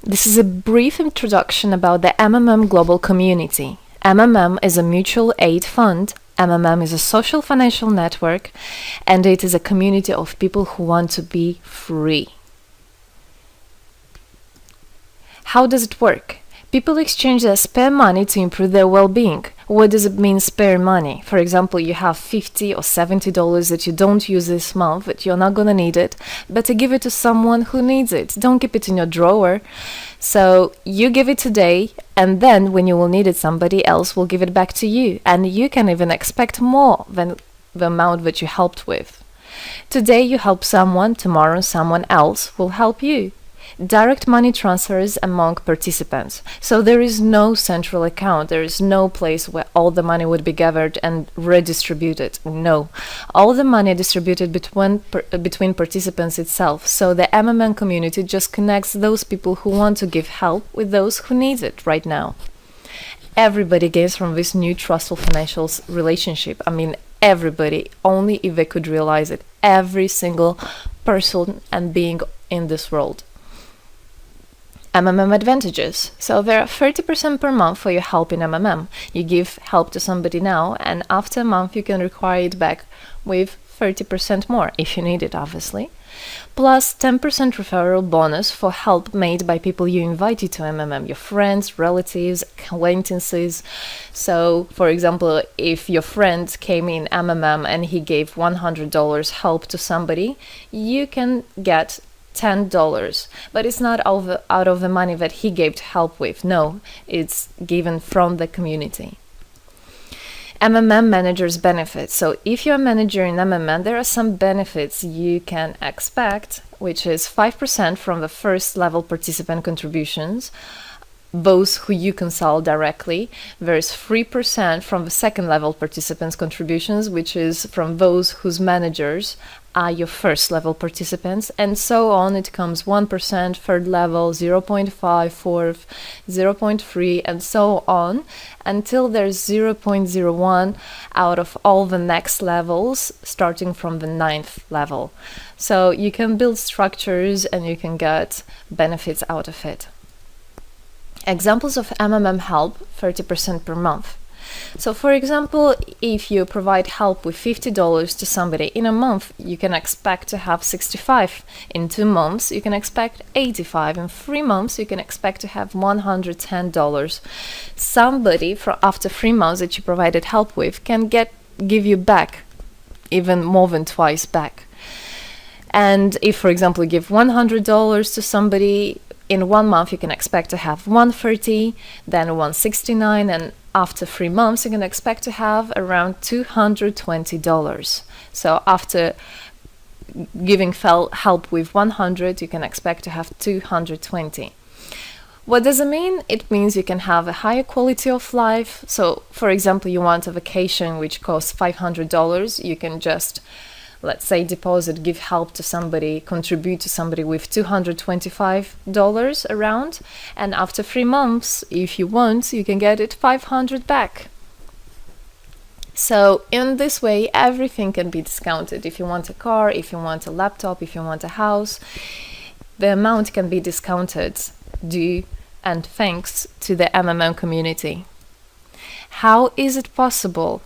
This is a brief introduction about the MMM global community. MMM is a mutual aid fund. MMM is a social financial network, and it is a community of people who want to be free. How does it work? People exchange their spare money to improve their well-being. What does it mean, spare money? For example, you have $50 or $70 that you don't use this month, but you're not gonna need it. Better give it to someone who needs it. Don't keep it in your drawer. So you give it today, and then when you will need it, somebody else will give it back to you. And you can even expect more than the amount that you helped with. Today you help someone, tomorrow someone else will help you. Direct money transfers among participants. So there is no central account. There is no place where all the money would be gathered and redistributed. No. All the money distributed between participants itself. So the MMM community just connects those people who want to give help with those who need it right now. Everybody gains from this new trustful financial relationship. I mean, everybody, only if they could realize it. Every single person and being in this world. MMM advantages. So there are 30% per month for your help in MMM. You give help to somebody now, and after a month you can require it back with 30% more, if you need it, obviously. Plus 10% referral bonus for help made by people you invited to MMM, your friends, relatives, acquaintances. So, for example, if your friend came in MMM and he gave $100 help to somebody, you can get $10, but it's not out of the money that he gave to help with. No, it's given from the community. MMM managers benefits. So if you're a manager in MMM, there are some benefits you can expect, which is 5% from the first level participant contributions, those who you consult directly. There's 3% from the second level participants contributions, which is from those whose managers are your first level participants, and so on. It comes 1%, third level, 0.5, fourth, 0.3, and so on, until there's 0.01 out of all the next levels, starting from the 9th level. So you can build structures and you can get benefits out of it. Examples of MMM help, 30% per month. So for example, if you provide help with $50 to somebody in a month, you can expect to have 65. In 2 months, you can expect 85. In 3 months, you can expect to have $110. Somebody after 3 months that you provided help with can give you back even more than twice back. And if, for example, you give $100 to somebody, in 1 month you can expect to have $130, then $169, and after 3 months you can expect to have around $220. So after giving help with 100, you can expect to have 220. What does it mean? It means you can have a higher quality of life. So for example, you want a vacation which costs $500, you can just, let's say, give help to somebody, contribute to somebody with $225 around, and after 3 months, if you want, you can get it $500 back. So in this way, everything can be discounted. If you want a car, if you want a laptop, if you want a house, the amount can be discounted due and thanks to the MMM community. How is it possible?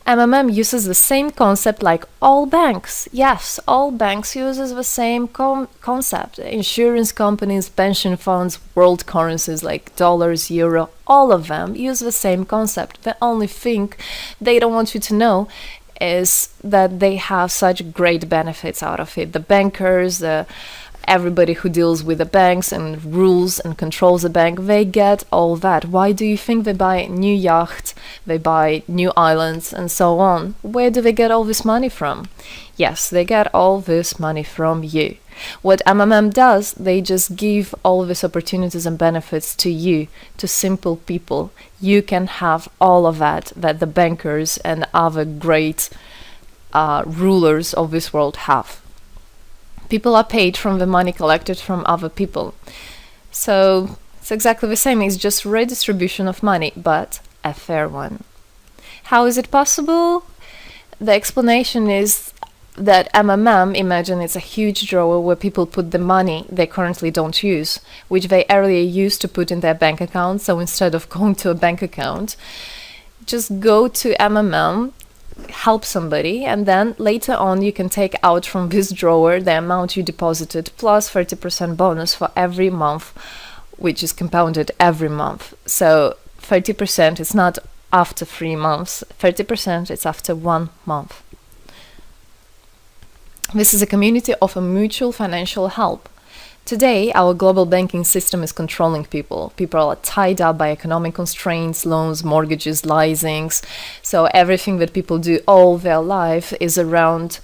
MMM uses the same concept like all banks. Yes, all banks uses the same concept. Insurance companies, pension funds, world currencies like dollars, euro, all of them use the same concept. The only thing they don't want you to know is that they have such great benefits out of it. The bankers, everybody who deals with the banks and rules and controls the bank, they get all that. Why do you think they buy new yachts, they buy new islands, and so on? Where do they get all this money from? Yes, they get all this money from you. What MMM does, they just give all these opportunities and benefits to you, to simple people. You can have all of that the bankers and other great rulers of this world have. People are paid from the money collected from other people. So it's exactly the same. It's just redistribution of money, but a fair one. How is it possible? The explanation is that MMM, imagine it's a huge drawer where people put the money they currently don't use, which they earlier used to put in their bank account. So instead of going to a bank account, just go to MMM, help somebody, and then later on you can take out from this drawer the amount you deposited plus 30% bonus for every month, which is compounded every month. So 30% is not after 3 months, 30% it's after 1 month. This is a community of a mutual financial help. Today, our global banking system is controlling people. People are tied up by economic constraints, loans, mortgages, leasings. So everything that people do all their life is around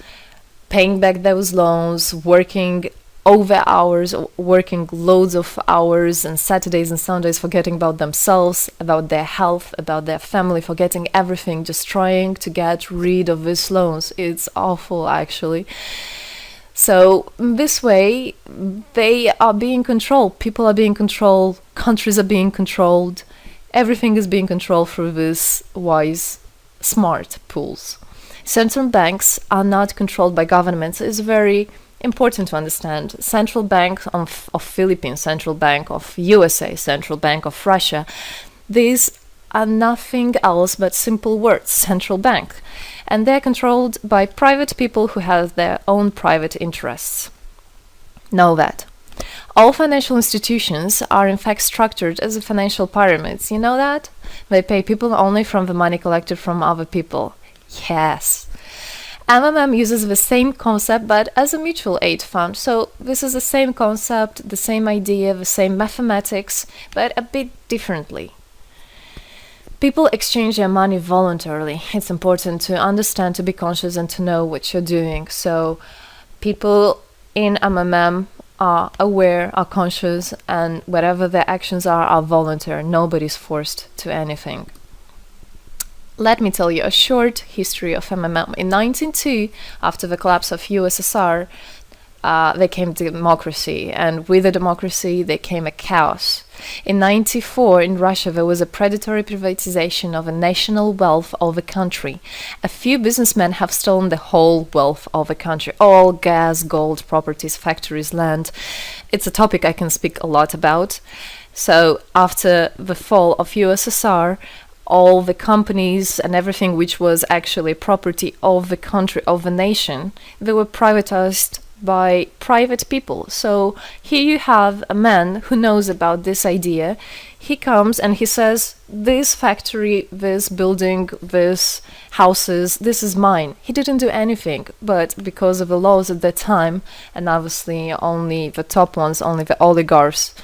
paying back those loans, working over hours, working loads of hours and Saturdays and Sundays, forgetting about themselves, about their health, about their family, forgetting everything, just trying to get rid of these loans. It's awful, actually. So this way, they are being controlled. People are being controlled. Countries are being controlled. Everything is being controlled through these wise, smart pools. Central banks are not controlled by governments. It's very important to understand. Central Bank of Philippines, Central Bank of USA, Central Bank of Russia. These are nothing else but simple words, central bank. And they're controlled by private people who have their own private interests. Know that. All financial institutions are in fact structured as financial pyramids. You know that? They pay people only from the money collected from other people. Yes. MMM uses the same concept but as a mutual aid fund. So this is the same concept, the same idea, the same mathematics, but a bit differently. People exchange their money voluntarily. It's important to understand, to be conscious, and to know what you're doing. So people in MMM are aware, are conscious, and whatever their actions are voluntary. Nobody's forced to anything. Let me tell you a short history of MMM. In 1902, after the collapse of USSR, there came democracy, and with the democracy there came a chaos. In 1994, in Russia, there was a predatory privatization of a national wealth of the country. A few businessmen have stolen the whole wealth of the country, all gas, gold, properties, factories, land. It's a topic I can speak a lot about. So after the fall of USSR, all the companies and everything which was actually property of the country, of the nation, they were privatized by private people. So here you have a man who knows about this idea. He comes and he says, this factory, this building, this houses, this is mine. He didn't do anything, but because of the laws at that time, and obviously only the top ones, only the oligarchs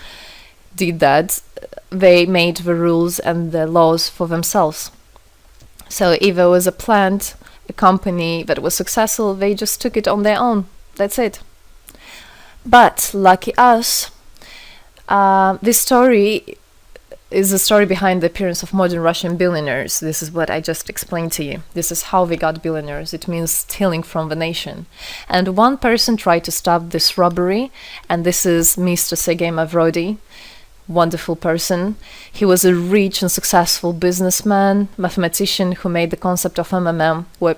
did that, they made the rules and the laws for themselves. So if there was a plant, a company that was successful, they just took it on their own. That's it. But lucky us, this story is the story behind the appearance of modern Russian billionaires. This is what I just explained to you. This is how they got billionaires. It means stealing from the nation. And one person tried to stop this robbery, and this is Mr. Sergei Mavrodi. Wonderful person. He was a rich and successful businessman, mathematician who made the concept of MMM, where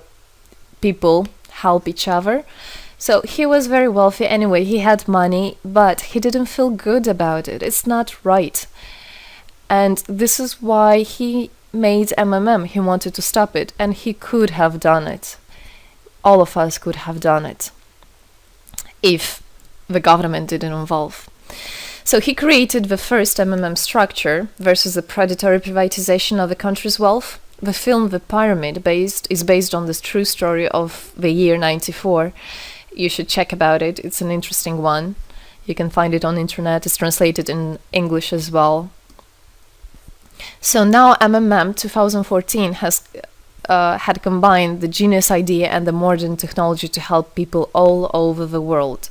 people help each other. So he was very wealthy anyway, he had money, but he didn't feel good about it. It's not right. And this is why he made MMM. He wanted to stop it, and he could have done it. All of us could have done it if the government didn't involve. So he created the first MMM structure versus the predatory privatization of the country's wealth. The film The Pyramid is based on this true story of the year 94. You should check about it. It's an interesting one. You can find it on internet. It's translated in English as well. So now MMM 2014 has had combined the genius idea and the modern technology to help people all over the world.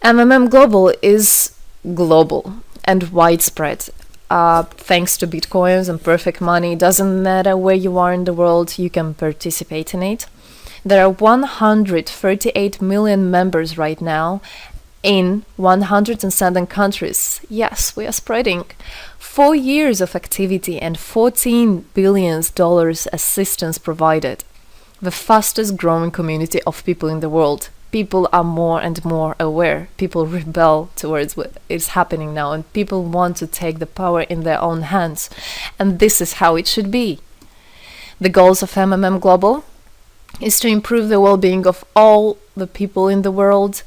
MMM Global is global and widespread. Thanks to Bitcoins and perfect money, doesn't matter where you are in the world, you can participate in it. There are 138 million members right now in 107 countries. Yes, we are spreading. 4 years of activity and $14 billion assistance provided. the fastest growing community of people in the world. People are more and more aware. People rebel towards what is happening now, and people want to take the power in their own hands. And this is how it should be. The goals of MMM Global is to improve the well-being of all the people in the world,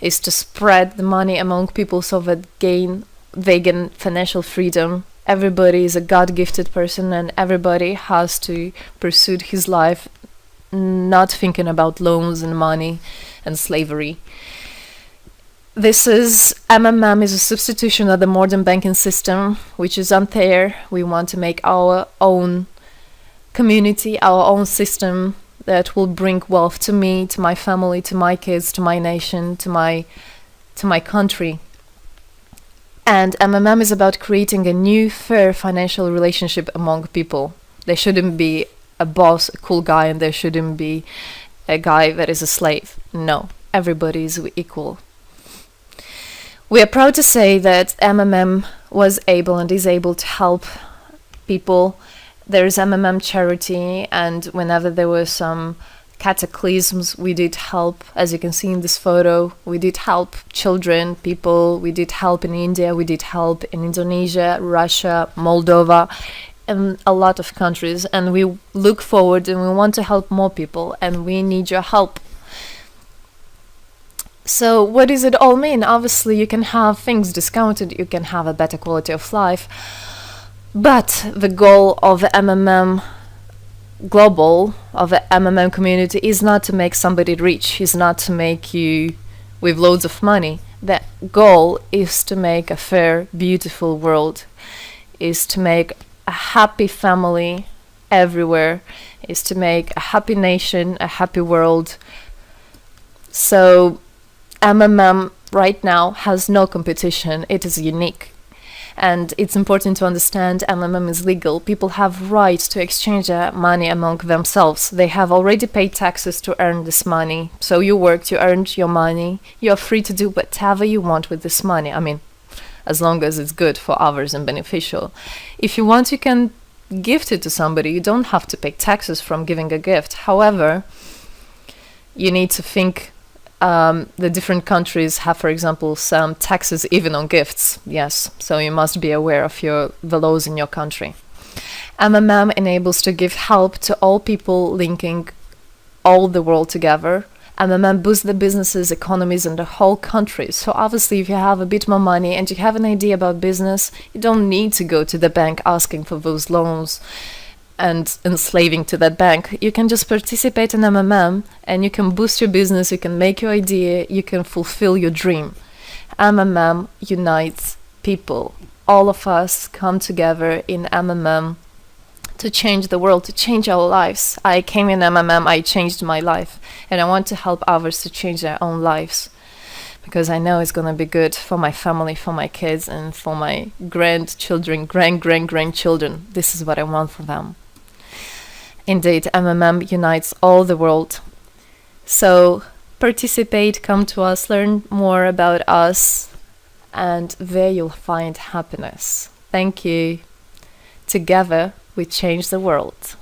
is to spread the money among people so that they gain financial freedom. Everybody is a God-gifted person, and everybody has to pursue his life not thinking about loans and money and slavery. This is MMM is a substitution of the modern banking system, which is unfair. We want to make our own community, our own system that will bring wealth to me, to my family, to my kids, to my nation, to my country. And MMM is about creating a new, fair financial relationship among people. There shouldn't be a boss, a cool guy, and there shouldn't be a guy that is a slave. No, everybody is equal. We are proud to say that MMM was able and is able to help people. There is MMM charity, and whenever there were some cataclysms, we did help. As you can see in this photo, we did help children, people. We did help in India, we did help in Indonesia, Russia, Moldova, and a lot of countries. And we look forward and we want to help more people, and we need your help. So what does it all mean? Obviously, you can have things discounted, you can have a better quality of life, but the goal of the MMM Global, of the MMM community, is not to make somebody rich, is not to make you with loads of money. The goal is to make a fair, beautiful world, is to make a happy family everywhere, is to make a happy nation, a happy world. So MMM right now has no competition, it is unique. And it's important to understand MMM is legal. People have rights to exchange their money among themselves. They have already paid taxes to earn this money. So you worked, you earned your money. You're free to do whatever you want with this money. I mean, as long as it's good for others and beneficial. If you want, you can gift it to somebody. You don't have to pay taxes from giving a gift. However, you need to think the different countries have, for example, some taxes even on gifts. Yes, so you must be aware of the laws in your country. MMM enables to give help to all people, linking all the world together. MMM boosts the businesses, economies, and the whole country. So obviously, if you have a bit more money and you have an idea about business, you don't need to go to the bank asking for those loans and enslaving to that bank. You can just participate in MMM and you can boost your business, you can make your idea, you can fulfill your dream. MMM unites people. All of us come together in MMM to change the world, to change our lives. I came in MMM, I changed my life, and I want to help others to change their own lives, because I know it's going to be good for my family, for my kids, and for my grandchildren, grandchildren. This is what I want for them. Indeed, MMM unites all the world. So participate, come to us, learn more about us, and there you'll find happiness. Thank you. Together, we change the world.